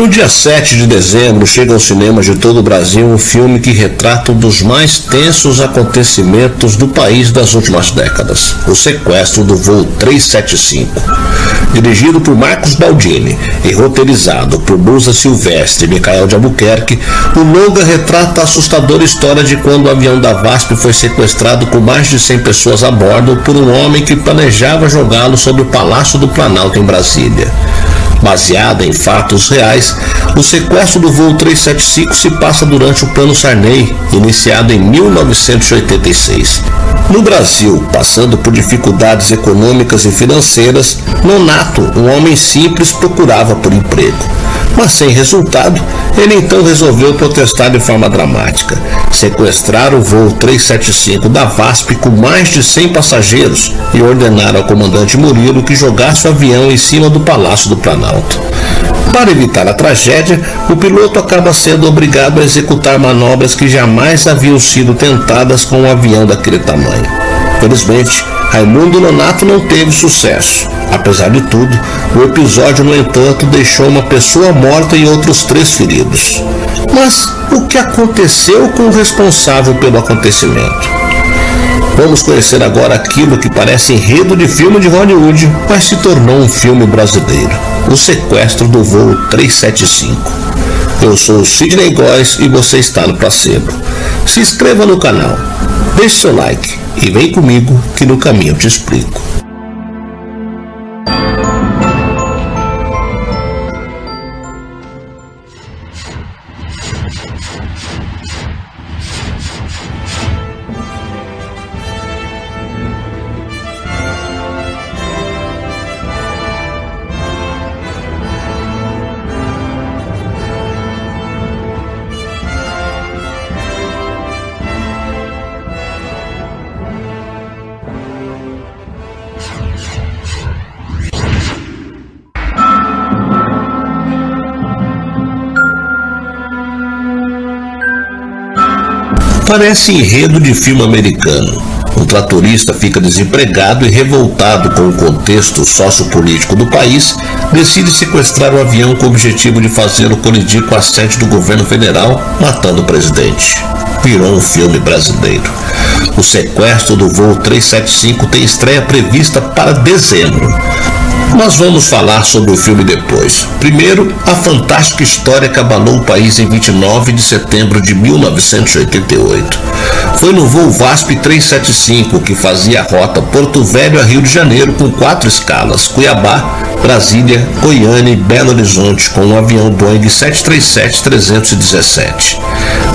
No dia 7 de dezembro, chega aos cinemas de todo o Brasil um filme que retrata um dos mais tensos acontecimentos do país das últimas décadas, o sequestro do voo 375. Dirigido por Marcos Baldini e roteirizado por Brusa Silvestre e Micael de Albuquerque, o longa retrata a assustadora história de quando o avião da VASP foi sequestrado com mais de 100 pessoas a bordo por um homem que planejava jogá-lo sobre o Palácio do Planalto em Brasília. Baseada em fatos reais, o sequestro do voo 375 se passa durante o Plano Sarney, iniciado em 1986. No Brasil, passando por dificuldades econômicas e financeiras, Nonato, um homem simples, procurava por emprego. Mas sem resultado, ele então resolveu protestar de forma dramática, sequestrar o voo 375 da VASP com mais de 100 passageiros e ordenar ao comandante Murilo que jogasse o avião em cima do Palácio do Planalto. Para evitar a tragédia, o piloto acaba sendo obrigado a executar manobras que jamais haviam sido tentadas com um avião daquele tamanho. Felizmente, Raimundo Nonato não teve sucesso. Apesar de tudo, o episódio, no entanto, deixou uma pessoa morta e outros 3 feridos. Mas o que aconteceu com o responsável pelo acontecimento? Vamos conhecer agora aquilo que parece enredo de filme de Hollywood, mas se tornou um filme brasileiro: o sequestro do voo 375. Eu sou o Sidney Góes e você está no Placebo. Se inscreva no canal, deixe seu like e vem comigo que no caminho eu te explico. Parece enredo de filme americano. Um tratorista fica desempregado e, revoltado com o contexto sociopolítico do país, decide sequestrar o avião com o objetivo de fazê-lo colidir com a sede do governo federal, matando o presidente. Virou um filme brasileiro. O sequestro do voo 375 tem estreia prevista para dezembro. Nós vamos falar sobre o filme depois. Primeiro, a fantástica história que abalou o país em 29 de setembro de 1988. Foi no voo VASP 375 que fazia a rota Porto Velho a Rio de Janeiro com 4 escalas: Cuiabá, Brasília, Goiânia e Belo Horizonte, com um avião Boeing 737-317.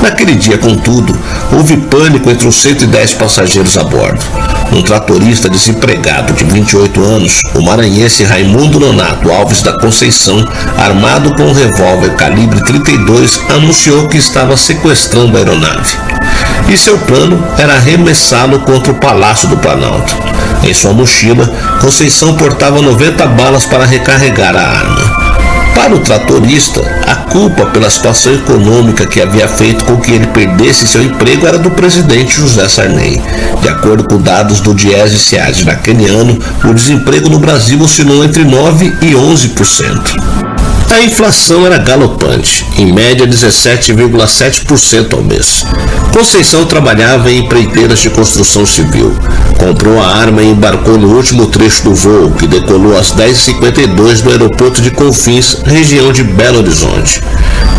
Naquele dia, contudo, houve pânico entre os 110 passageiros a bordo. Um tratorista desempregado de 28 anos, o maranhense Raimundo Nonato Alves da Conceição, armado com um revólver calibre 32, anunciou que estava sequestrando a aeronave. E seu plano era arremessá-lo contra o Palácio do Planalto. Em sua mochila, Conceição portava 90 balas para recarregar a arma. Para o tratorista, a culpa pela situação econômica que havia feito com que ele perdesse seu emprego era do presidente José Sarney. De acordo com dados do Diese-SEAD naquele ano, o desemprego no Brasil oscilou entre 9% e 11%. A inflação era galopante, em média 17,7% ao mês. Conceição trabalhava em empreiteiras de construção civil. Comprou a arma e embarcou no último trecho do voo, que decolou às 10h52 do aeroporto de Confins, região de Belo Horizonte.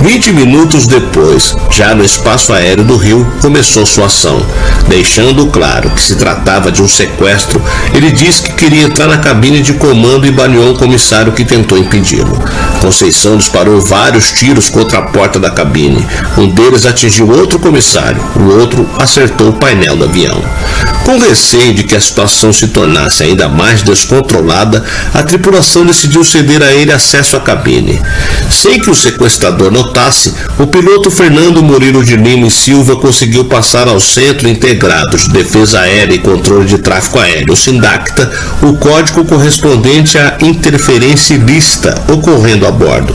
20 minutos depois, já no espaço aéreo do Rio, começou sua ação. Deixando claro que se tratava de um sequestro, ele disse que queria entrar na cabine de comando e baleou um comissário que tentou impedi-lo. Conceição disparou vários tiros contra a porta da cabine. Um deles atingiu outro comissário, o outro acertou o painel do avião. Com receio de que a situação se tornasse ainda mais descontrolada, a tripulação decidiu ceder a ele acesso à cabine. Sem que o sequestrador notasse, o piloto Fernando Murilo de Lima e Silva conseguiu passar ao Centro Integrado de Defesa Aérea e Controle de Tráfego Aéreo, SINDACTA, o código correspondente à interferência ilícita ocorrendo a bordo.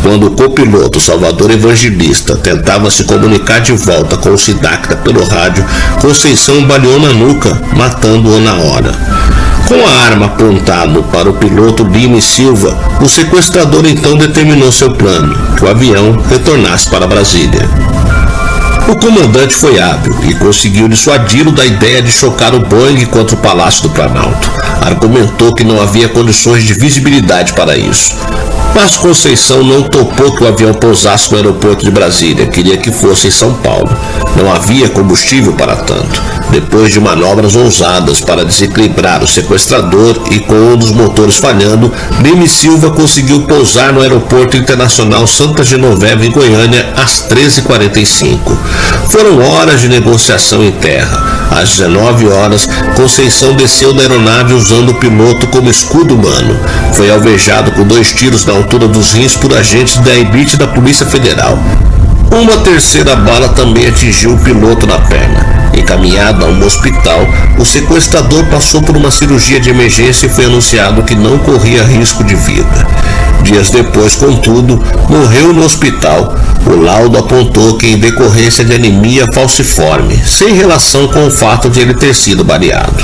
Quando o copiloto Salvador Evangelista tentava se comunicar de volta com o SINDACTA pelo rádio, Conceição baleou na nuca, matando-o na hora. Com a arma apontada para o piloto Lime Silva, o sequestrador então determinou seu plano, que o avião retornasse para Brasília. O comandante foi hábil e conseguiu dissuadi-lo da ideia de chocar o Boeing contra o Palácio do Planalto. Argumentou que não havia condições de visibilidade para isso. Mas Conceição não topou que o avião pousasse no aeroporto de Brasília, queria que fosse em São Paulo. Não havia combustível para tanto. Depois de manobras ousadas para desequilibrar o sequestrador e com um dos motores falhando, Lime Silva conseguiu pousar no Aeroporto Internacional Santa Genoveva, em Goiânia, às 13h45. Foram horas de negociação em terra. Às 19 horas, Conceição desceu da aeronave usando o piloto como escudo humano. Foi alvejado com 2 tiros na altura dos rins por agentes da elite da Polícia Federal. Uma terceira bala também atingiu o piloto na perna. Encaminhado a um hospital, o sequestrador passou por uma cirurgia de emergência e foi anunciado que não corria risco de vida. Dias depois, contudo, morreu no hospital. O laudo apontou que em decorrência de anemia falciforme, sem relação com o fato de ele ter sido baleado.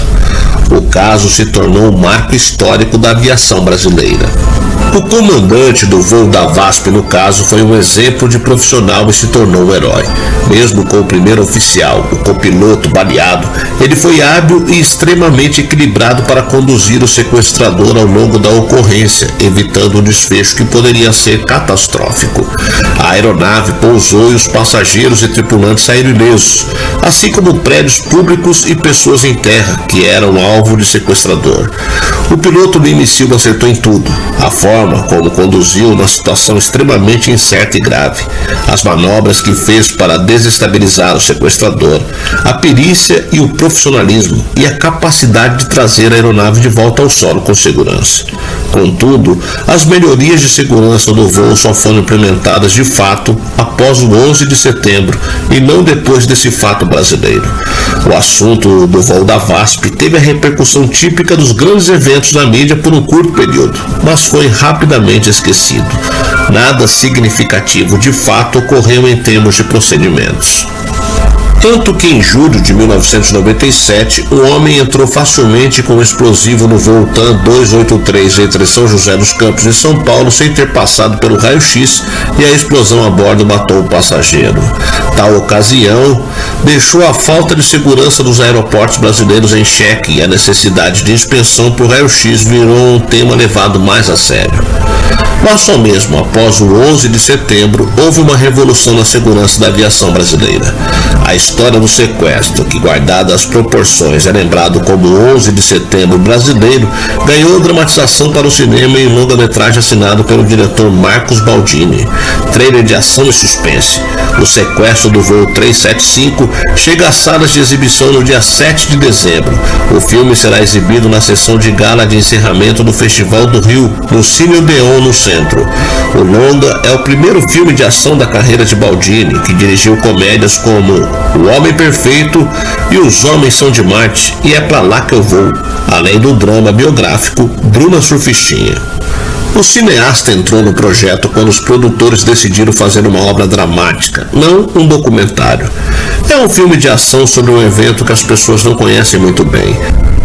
O caso se tornou um marco histórico da aviação brasileira. O comandante do voo da VASP, no caso, foi um exemplo de profissional e se tornou um herói. Mesmo com o primeiro oficial, o copiloto, baleado, ele foi hábil e extremamente equilibrado para conduzir o sequestrador ao longo da ocorrência, evitando um desfecho que poderia ser catastrófico. A aeronave pousou e os passageiros e tripulantes saíram ilesos, assim como prédios públicos e pessoas em terra, que eram alvo de sequestrador. O piloto Lime Silva acertou em tudo. A forma como conduziu na situação extremamente incerta e grave, as manobras que fez para desestabilizar o sequestrador, a perícia e o profissionalismo e a capacidade de trazer a aeronave de volta ao solo com segurança. Contudo, as melhorias de segurança do voo só foram implementadas de fato após o 11 de setembro e não depois desse fato brasileiro. O assunto do voo da VASP teve a repercussão típica dos grandes eventos na mídia por um curto período, mas foi rapidamente esquecido. Nada significativo de fato ocorreu em termos de procedimentos. Tanto que em julho de 1997, um homem entrou facilmente com um explosivo no voo TAM 283 entre São José dos Campos e São Paulo sem ter passado pelo raio-x e a explosão a bordo matou o passageiro. Tal ocasião deixou a falta de segurança dos aeroportos brasileiros em xeque e a necessidade de inspeção por raio-x virou um tema levado mais a sério. Mas só mesmo após o 11 de setembro houve uma revolução na segurança da aviação brasileira. A história do sequestro, que guardada as proporções é lembrado como 11 de setembro brasileiro, ganhou dramatização para o cinema em longa-metragem assinado pelo diretor Marcos Baldini. Trailer de ação e suspense. O sequestro do voo 375 chega às salas de exibição no dia 7 de dezembro. O filme será exibido na sessão de gala de encerramento do Festival do Rio, no Cine Odeon, no centro. O longa é o primeiro filme de ação da carreira de Baldini, que dirigiu comédias como O Homem Perfeito e Os Homens São de Marte e É Pra Lá Que Eu Vou, além do drama biográfico Bruna Surfistinha. O cineasta entrou no projeto quando os produtores decidiram fazer uma obra dramática, não um documentário. É um filme de ação sobre um evento que as pessoas não conhecem muito bem.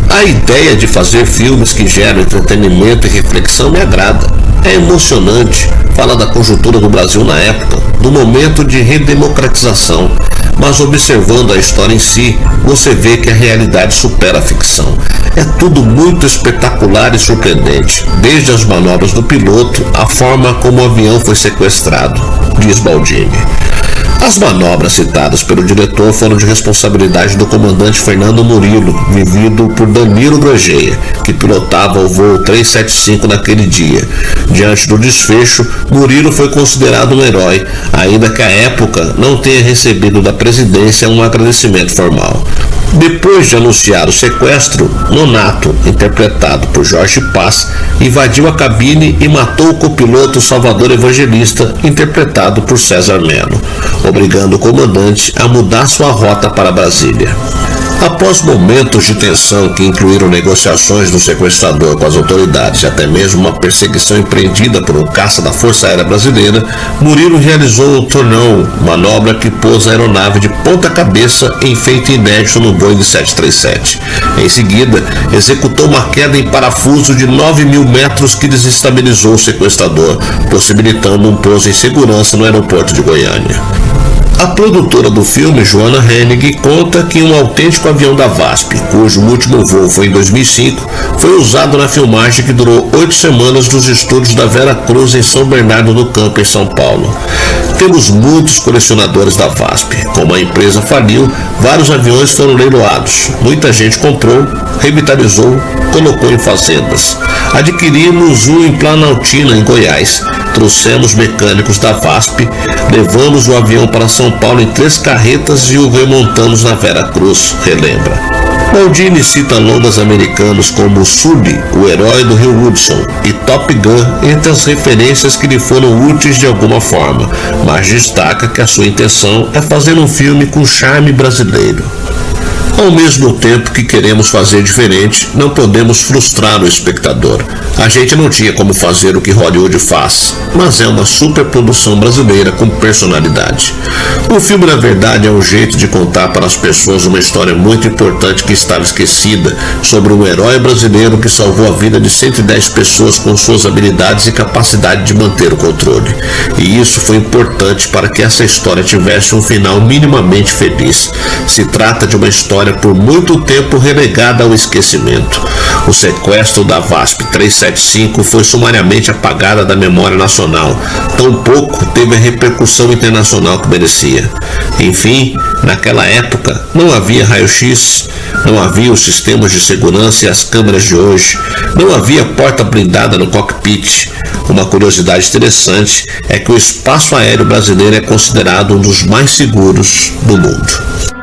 A ideia de fazer filmes que geram entretenimento e reflexão me agrada. É emocionante, fala da conjuntura do Brasil na época, do momento de redemocratização, mas observando a história em si, você vê que a realidade supera a ficção. É tudo muito espetacular e surpreendente, desde as manobras do piloto, à forma como o avião foi sequestrado, diz Baldini. As manobras citadas pelo diretor foram de responsabilidade do comandante Fernando Murilo, vivido por Danilo Grangeia, que pilotava o voo 375 naquele dia. Diante do desfecho, Murilo foi considerado um herói, ainda que à época não tenha recebido da presidência um agradecimento formal. Depois de anunciar o sequestro, Nonato, interpretado por Jorge Paz, invadiu a cabine e matou o copiloto Salvador Evangelista, interpretado por César Melo, obrigando o comandante a mudar sua rota para Brasília. Após momentos de tensão que incluíram negociações do sequestrador com as autoridades e até mesmo uma perseguição empreendida por um caça da Força Aérea Brasileira, Murilo realizou o Tornado, manobra que pôs a aeronave de ponta cabeça em feito inédito no Boeing 737. Em seguida, executou uma queda em parafuso de 9.000 metros que desestabilizou o sequestrador, possibilitando um pouso em segurança no aeroporto de Goiânia. A produtora do filme, Joana Hennig, conta que um autêntico avião da VASP, cujo último voo foi em 2005, foi usado na filmagem que durou 8 semanas nos estúdios da Vera Cruz em São Bernardo do Campo, em São Paulo. Temos muitos colecionadores da VASP. Como a empresa faliu, vários aviões foram leiloados. Muita gente comprou, revitalizou, colocou em fazendas. Adquirimos um em Planaltina, em Goiás. Trouxemos mecânicos da VASP, levamos o avião para São Paulo em 3 carretas e o remontamos na Vera Cruz, relembra. Baldini cita longas americanos como Sully, o herói do Rio Hudson, e Top Gun entre as referências que lhe foram úteis de alguma forma, mas destaca que a sua intenção é fazer um filme com charme brasileiro. Ao mesmo tempo que queremos fazer diferente, não podemos frustrar o espectador. A gente não tinha como fazer o que Hollywood faz, mas é uma superprodução brasileira com personalidade. O filme, na verdade, é um jeito de contar para as pessoas uma história muito importante que estava esquecida, sobre um herói brasileiro que salvou a vida de 110 pessoas com suas habilidades e capacidade de manter o controle. E isso foi importante para que essa história tivesse um final minimamente feliz. Se trata de uma história por muito tempo relegada ao esquecimento. O sequestro da VASP 375 foi sumariamente apagada da memória nacional. Tampouco teve a repercussão internacional que merecia. Enfim, naquela época não havia raio-x, não havia os sistemas de segurança e as câmeras de hoje, não havia porta blindada no cockpit. Uma curiosidade interessante é que o espaço aéreo brasileiro é considerado um dos mais seguros do mundo.